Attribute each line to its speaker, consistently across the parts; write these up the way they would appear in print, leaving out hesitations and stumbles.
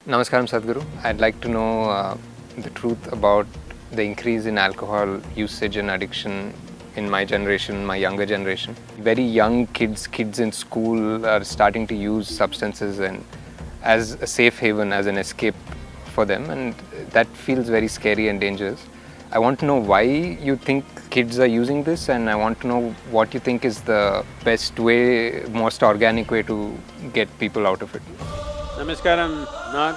Speaker 1: Namaskaram Sadhguru. I'd like to know the truth about the increase in alcohol usage and addiction in my generation, my younger generation. Very young kids in school are starting to use substances and as a safe haven, as an escape for them, and that feels very scary and dangerous. I want to know why you think kids are using this, and I want to know what you think is the best way, most organic way to get people out of it.
Speaker 2: Namaskaram, Nag.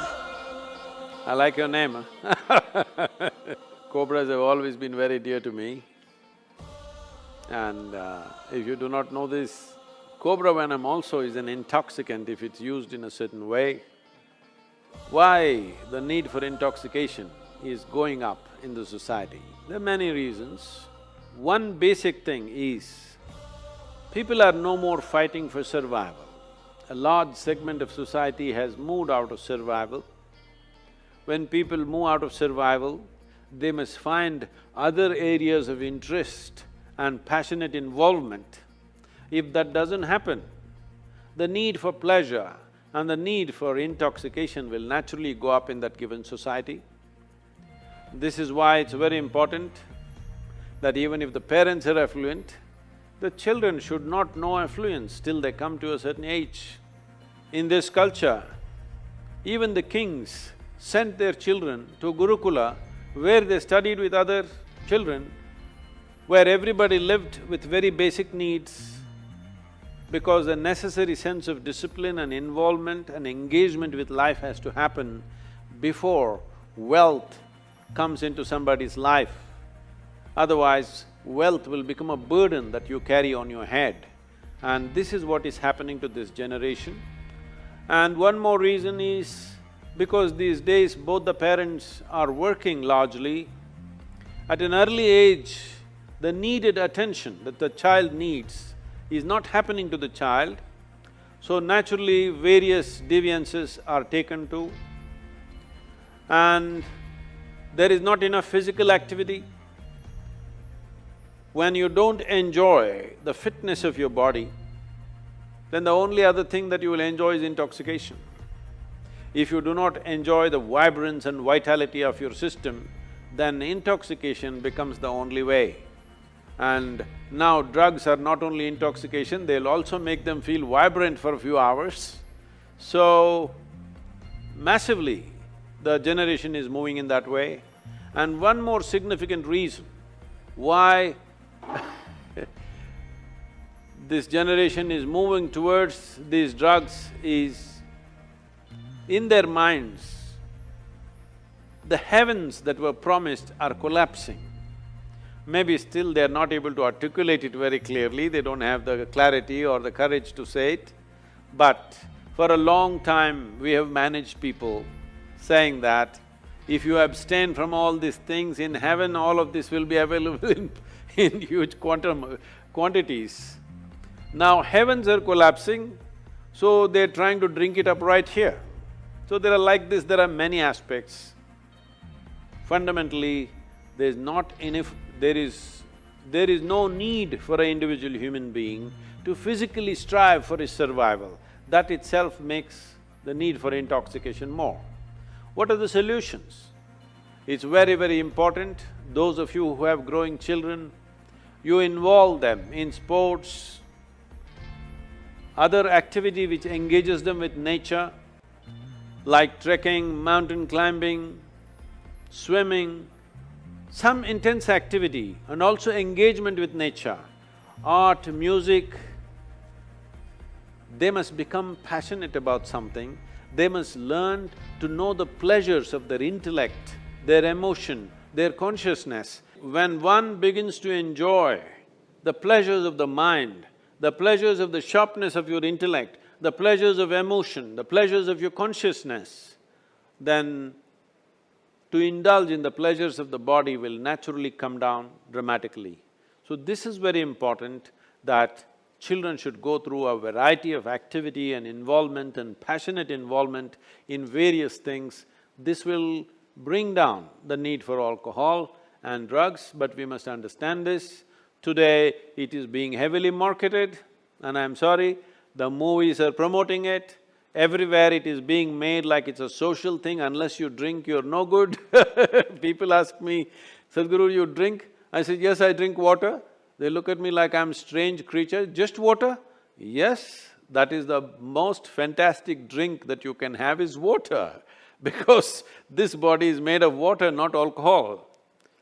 Speaker 2: I like your name. Cobras have always been very dear to me. And if you do not know this, cobra venom also is an intoxicant if it's used in a certain way. Why the need for intoxication is going up in the society? There are many reasons. One basic thing is, people are no more fighting for survival. A large segment of society has moved out of survival. When people move out of survival, they must find other areas of interest and passionate involvement. If that doesn't happen, the need for pleasure and the need for intoxication will naturally go up in that given society. This is why it's very important that even if the parents are affluent, the children should not know affluence till they come to a certain age. In this culture, even the kings sent their children to Gurukula, where they studied with other children, where everybody lived with very basic needs, because a necessary sense of discipline and involvement and engagement with life has to happen before wealth comes into somebody's life. Otherwise, wealth will become a burden that you carry on your head. And this is what is happening to this generation. And one more reason is, because these days both the parents are working largely, at an early age, the needed attention that the child needs is not happening to the child, so naturally various deviances are taken to, and there is not enough physical activity. When you don't enjoy the fitness of your body, then the only other thing that you will enjoy is intoxication. If you do not enjoy the vibrance and vitality of your system, then intoxication becomes the only way. And now drugs are not only intoxication, they'll also make them feel vibrant for a few hours. So, massively, the generation is moving in that way. And one more significant reason why this generation is moving towards these drugs is, in their minds, the heavens that were promised are collapsing. Maybe still they are not able to articulate it very clearly, they don't have the clarity or the courage to say it, but for a long time we have managed people saying that if you abstain from all these things, in heaven all of this will be available in huge quantities. Now heavens are collapsing, so they're trying to drink it up right here. So there are like this, there are many aspects. Fundamentally, there is no need for an individual human being to physically strive for his survival. That itself makes the need for intoxication more. What are the solutions? It's very, very important, those of you who have growing children, you involve them in sports, other activity which engages them with nature, like trekking, mountain climbing, swimming, some intense activity and also engagement with nature, art, music. They must become passionate about something, they must learn to know the pleasures of their intellect, their emotion, their consciousness. When one begins to enjoy the pleasures of the mind, the pleasures of the sharpness of your intellect, the pleasures of emotion, the pleasures of your consciousness, then to indulge in the pleasures of the body will naturally come down dramatically. So this is very important, that children should go through a variety of activity and involvement and passionate involvement in various things. This will bring down the need for alcohol and drugs, but we must understand this. Today, it is being heavily marketed, and I'm sorry, the movies are promoting it, Everywhere it is being made like it's a social thing, unless you drink, you're no good. People ask me, Sadhguru, you drink? I say, yes, I drink water. They look at me like I'm a strange creature, just water? Yes, that is the most fantastic drink that you can have is water, because this body is made of water, not alcohol.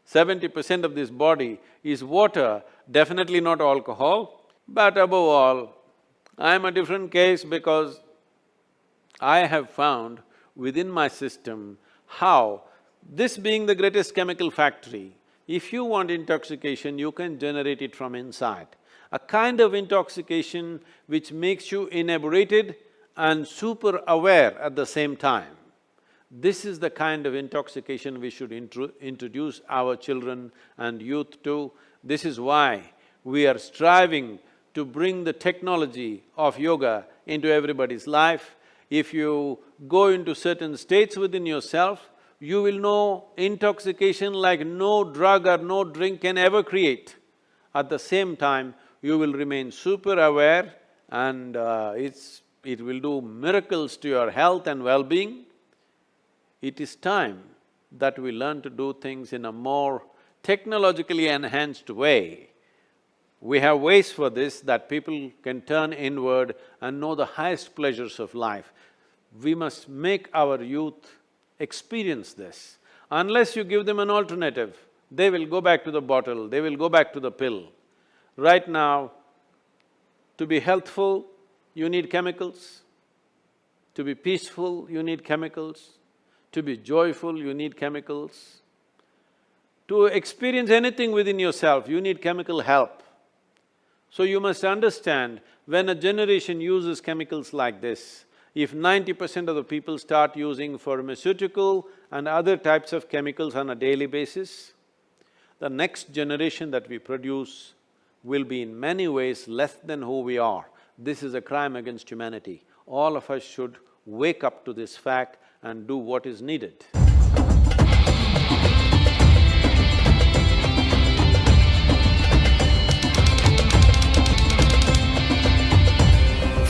Speaker 2: 70% of this body is water, definitely not alcohol. But above all, I'm a different case because I have found within my system how, this being the greatest chemical factory, if you want intoxication, you can generate it from inside. A kind of intoxication which makes you inebriated and super aware at the same time. This is the kind of intoxication we should introduce our children and youth to. This is why we are striving to bring the technology of yoga into everybody's life. If you go into certain states within yourself, you will know intoxication like no drug or no drink can ever create. At the same time, you will remain super aware and it will do miracles to your health and well-being. It is time that we learn to do things in a more technologically enhanced way. We have ways for this that people can turn inward and know the highest pleasures of life. We must make our youth experience this. Unless you give them an alternative, they will go back to the bottle, they will go back to the pill. Right now, to be healthful, you need chemicals. To be peaceful, you need chemicals. To be joyful, you need chemicals. To experience anything within yourself, you need chemical help. So you must understand, when a generation uses chemicals like this, if 90% of the people start using pharmaceutical and other types of chemicals on a daily basis, the next generation that we produce will be in many ways less than who we are. This is a crime against humanity. All of us should wake up to this fact and do what is needed.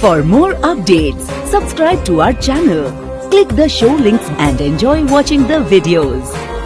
Speaker 3: For more updates, subscribe to our channel, click the show links and enjoy watching the videos.